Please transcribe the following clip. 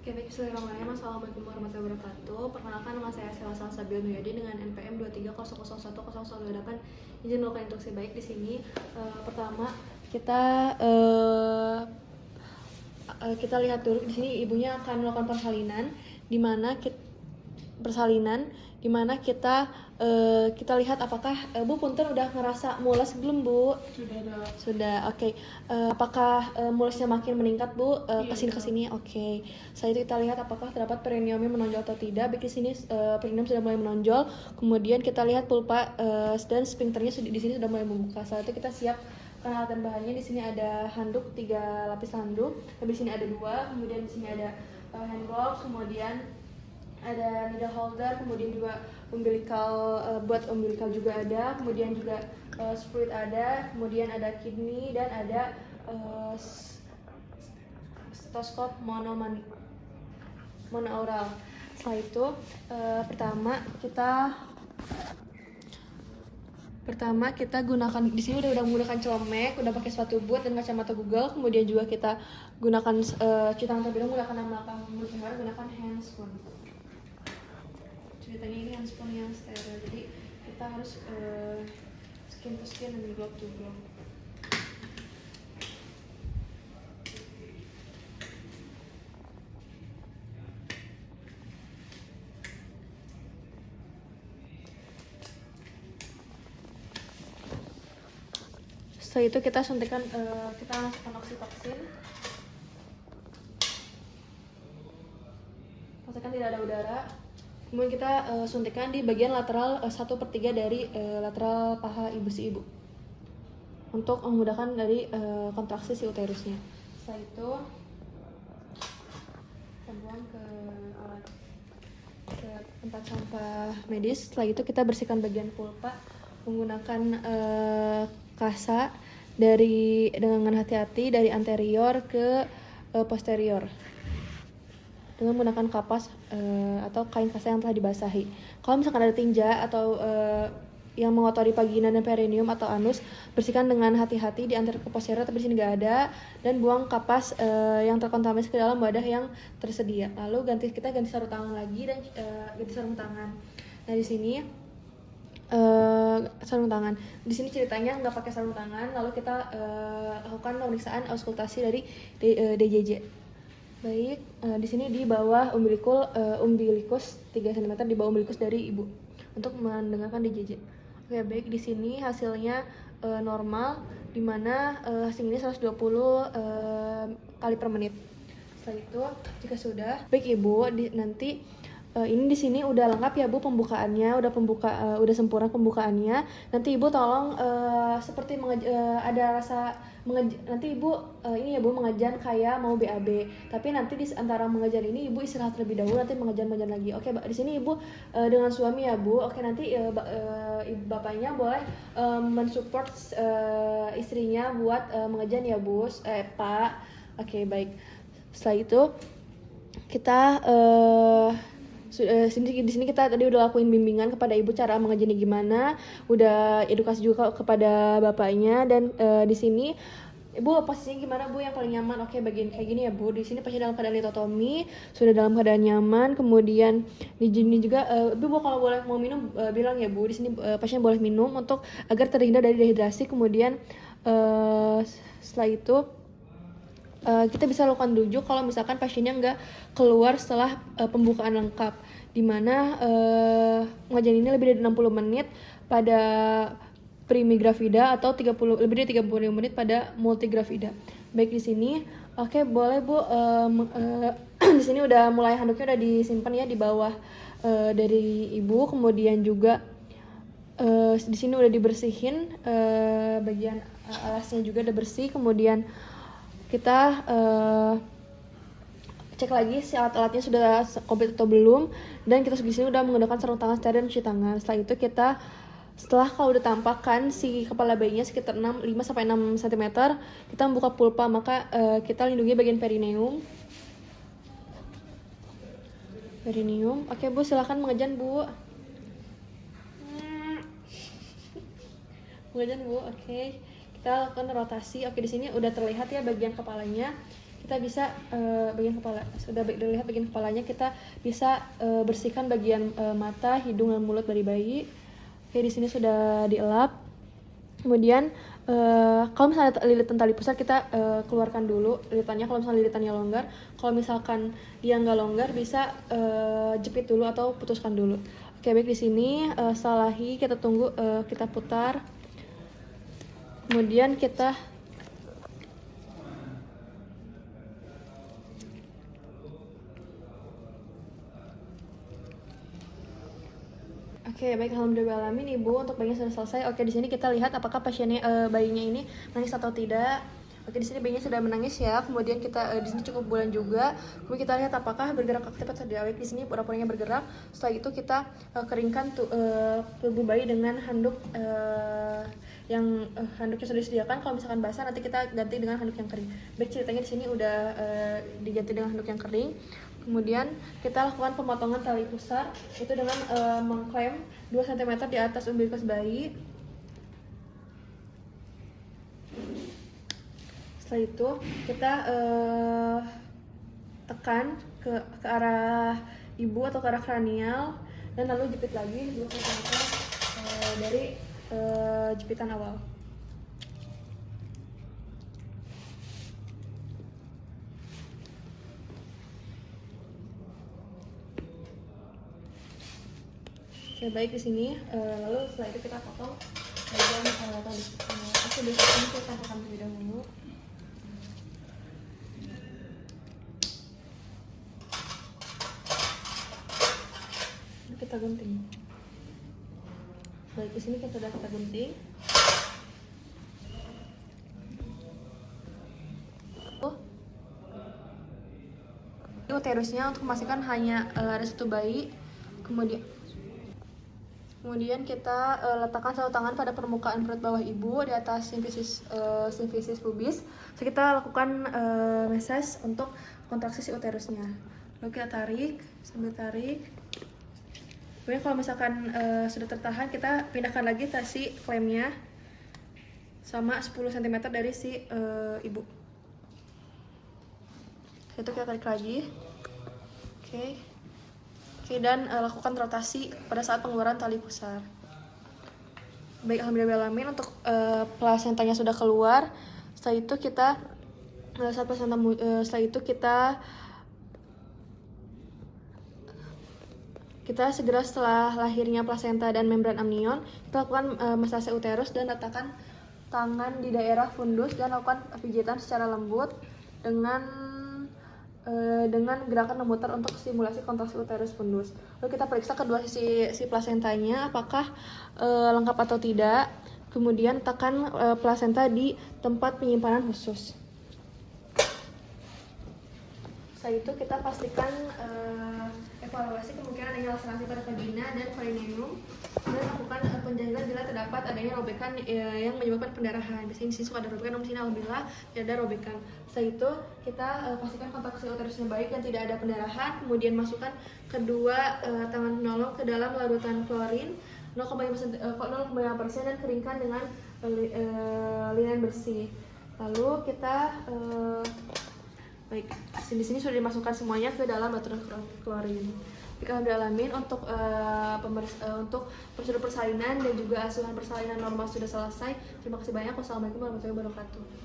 Oke, baik, bismillahirrahmanirrahim. Assalamualaikum warahmatullahi wabarakatuh. Perkenalkan, nama saya Sela Salsabila Nuyadi dengan NPM 230010028. Izin melakukan instruksi baik di sini. Pertama, kita lihat dulu di sini ibunya akan melakukan persalinan, di mana kita lihat apakah Bu Punten udah ngerasa mules belum, Bu? Sudah, oke. Apakah mulusnya makin meningkat, Bu? Kesini, oke. Setelah itu kita lihat apakah terdapat perineumnya menonjol atau tidak. Baik, di sini perineum sudah mulai menonjol. Kemudian kita lihat pulpa dan sphincternya di sini sudah mulai membuka. Setelah itu kita siap peralatan bahannya. Di sini ada handuk, 3 lapis handuk. Di sini ada 2. Kemudian di sini ada hand gloves. Kemudian ada needle holder, kemudian juga buat umbilical juga ada, kemudian juga spirit ada, kemudian ada kidney dan ada stetoskop monoural. Setelah itu pertama kita gunakan di sini udah menggunakan celemek, udah pakai sepatu boot dan kacamata Google, kemudian juga kita gunakan cuci tangan terlebih dahulu, gunakan handspoon. Ceritanya ini handphone yang steril, jadi kita harus skin to skin dan glove to glove. Setelah itu kita suntikan, kita masukkan oksitoksin. Pastikan tidak ada udara. Kemudian kita suntikan di bagian lateral 1/3 dari lateral paha si ibu untuk memudahkan dari kontraksi si uterusnya. Setelah itu kita buang ke tempat sampah medis. Setelah itu kita bersihkan bagian pulpa menggunakan kasa dengan hati-hati dari anterior ke posterior, dengan menggunakan kapas atau kain kasa yang telah dibasahi. Kalau misalkan ada tinja atau yang mengotori vagina dan perineum atau anus, bersihkan dengan hati-hati di anterior ke posterior, tapi di sini nggak ada, dan buang kapas yang terkontaminasi ke dalam wadah yang tersedia. Lalu kita ganti sarung tangan lagi dan ganti sarung tangan. Nah, di sini sarung tangan. Di sini ceritanya nggak pakai sarung tangan, lalu kita lakukan pemeriksaan auskultasi dari DJJ. Baik, di sini di bawah umbilikus 3 cm di bawah umbilikus dari ibu untuk mendengarkan DJJ. Oke, baik, di sini hasilnya normal, di mana hasil ini 120 kali per menit. Setelah itu, jika sudah, baik Ibu, nanti ini di sini udah lengkap ya Bu pembukaannya, udah sempurna pembukaannya. Nanti Ibu tolong seperti ada rasa nanti Ibu ini ya Bu mengejan kayak mau BAB. Tapi nanti di antara mengejan ini Ibu istirahat terlebih dahulu, nanti mengejan lagi. Oke, di sini Ibu dengan suami ya Bu. Oke, nanti bapaknya boleh mensupport istrinya buat mengejan ya Bu, Pak. Oke, baik. Setelah itu kita di sini kita tadi udah lakuin bimbingan kepada ibu cara mengajarnya gimana, udah edukasi juga kepada bapaknya, dan di sini Ibu posisinya gimana Bu yang paling nyaman? Oke, bagian kayak gini ya Bu. Di sini pasien dalam keadaan litotomi, sudah dalam keadaan nyaman. Kemudian di sini juga Ibu kalau boleh mau minum bilang ya Bu. Di sini pasien boleh minum untuk agar terhindar dari dehidrasi. Kemudian setelah itu kita bisa lakukan rujuk kalau misalkan pasiennya nggak keluar setelah pembukaan lengkap, dimana pengajian ini lebih dari 60 menit pada primigravida atau lebih dari 30 menit pada multigravida. Baik, di sini oke, boleh Bu, di sini udah mulai handuknya udah disimpan ya di bawah dari ibu, kemudian juga di sini udah dibersihin bagian alasnya juga udah bersih. Kemudian kita cek lagi si alat-alatnya sudah komplit atau belum, dan kita di sini udah menggunakan sarung tangan steril dan cuci tangan. Setelah itu kalau udah tampakkan si kepala bayinya sekitar 5-6 cm, kita membuka pulpa, maka kita lindungi bagian perineum. Oke Bu, silakan mengejan Bu. Mengejan Bu, oke. Kita lakukan rotasi. Oke, di sini udah terlihat ya bagian kepalanya. kita bisa bagian kepala. Sudah dilihat bagian kepalanya, kita bisa bersihkan bagian mata, hidung, dan mulut dari bayi. Oke, di sini sudah dielap. Kemudian kalau misalnya lilitan tali pusar, kita keluarkan dulu lilitannya. Kalau misalnya lilitannya longgar, kalau misalkan dia nggak longgar, bisa jepit dulu atau putuskan dulu. Oke, baik, di sini salahi, kita tunggu, kita putar. Kemudian kita Oke, baik, alhamdulillahirrahmanirrahim, Ibu, untuk bayinya sudah selesai. Oke, di sini kita lihat apakah pasiennya bayinya ini nangis atau tidak. Oke, di sini bayinya sudah menangis ya. Kemudian kita di sini cukup bulan juga. Kemudian kita lihat apakah bergerak aktif atau tidak. Baik, di sini pura-puranya bergerak. Setelah itu kita keringkan tubuh bayi dengan handuk handuknya sudah disediakan. Kalau misalkan basah, nanti kita ganti dengan handuk yang kering. Baik, ceritanya di sini udah diganti dengan handuk yang kering. Kemudian kita lakukan pemotongan tali pusar itu dengan mengklem 2 cm di atas umbilikus bayi. Setelah itu kita tekan ke arah ibu atau ke arah kranial, dan lalu jepit lagi 2 cm dari jepitan awal. Oke, baik, di sini lalu setelah itu kita potong bagian tali. Oke, di sini kita tambahkan terlebih dahulu. Kita gunting. Baik, di sini kita sudah kita gunting. Uterusnya untuk memastikan hanya ada satu bayi. Kemudian kita letakkan satu tangan pada permukaan perut bawah ibu di atas simfisis pubis. So, kita lakukan massage untuk kontraksi si uterusnya. Lalu kita tarik, sambil tarik. Kemudian kalau misalkan sudah tertahan, kita pindahkan lagi si klemnya sama 10 cm dari si ibu. Itu kita tarik lagi. Oke, dan lakukan rotasi pada saat pengeluaran tali pusar. Baik, alhamdulillahirrahmanirrahim, untuk plasentanya sudah keluar. Setelah itu kita segera setelah lahirnya plasenta dan membran amnion, kita lakukan masase uterus dan letakkan tangan di daerah fundus dan lakukan pijitan secara lembut dengan gerakan memutar untuk stimulasi kontraksi uterus fundus. Lalu kita periksa kedua sisi si plasentanya apakah lengkap atau tidak. Kemudian tekan plasenta di tempat penyimpanan khusus. Setelah itu kita pastikan evaluasi kemungkinan adanya laserasi pada vagina dan perineum, dan lakukan penjahitan bila terdapat adanya robekan yang menyebabkan pendarahan. Biasanya di sini suka ada robekan, namun di sini alhamdulillah tidak ada robekan. Setelah itu kita pastikan kontraksi uterusnya baik dan tidak ada pendarahan. Kemudian masukkan kedua tangan penolong ke dalam larutan klorin 0,5% dan keringkan dengan linen bersih. Lalu kita baik, di sini sudah dimasukkan semuanya ke dalam larutan klorin. Alhamdulillah, untuk prosedur persalinan dan juga asuhan persalinan normal sudah selesai. Terima kasih banyak. Wassalamualaikum warahmatullahi wabarakatuh.